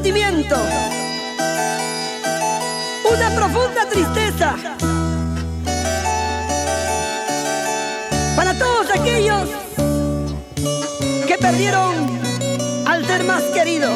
sentimiento, una profunda tristeza para todos aquellos que perdieron al ser más querido.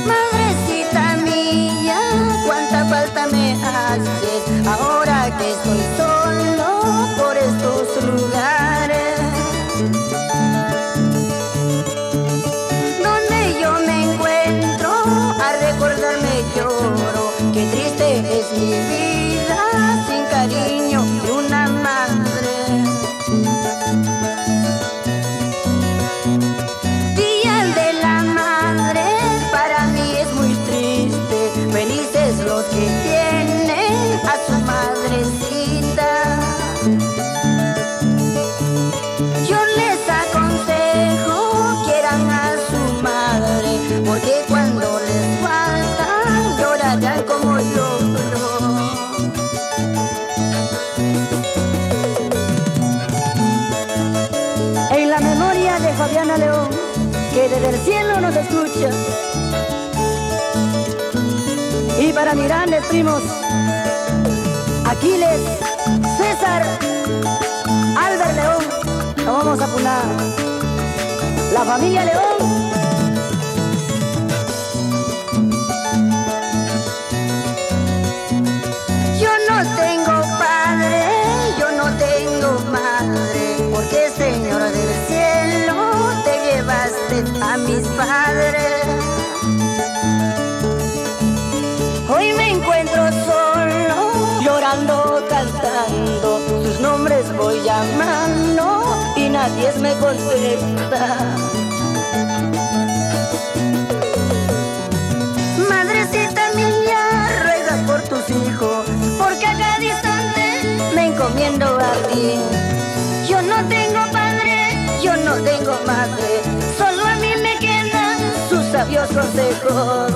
Madrecita mía, cuánta falta me haces ahora que estoy solo por estos lugares. Donde yo me encuentro, a recordarme lloro. Qué triste es mi vida sin cariño de una madre. Día de la madre para mí es muy triste. Felices los que tienen a su madrecita. Yo les aconsejo quieran a su madre, porque cuando les falta llorarán como lloro. En la memoria de Fabiana León, que desde el cielo nos escucha. Y para mis grandes primos, Aquiles, César, Albert León, nos vamos a punar. La familia León. Yo no tengo padre, yo no tengo madre, porque Señor del cielo te llevaste a mis padres. Hoy me encuentro solo, llorando, cantando, sus nombres voy llamando y nadie me contesta. Madrecita mía, ruega por tus hijos, porque a cada instante me encomiendo a ti. Yo no tengo padre, yo no tengo madre, solo a mí me quedan sus sabios consejos.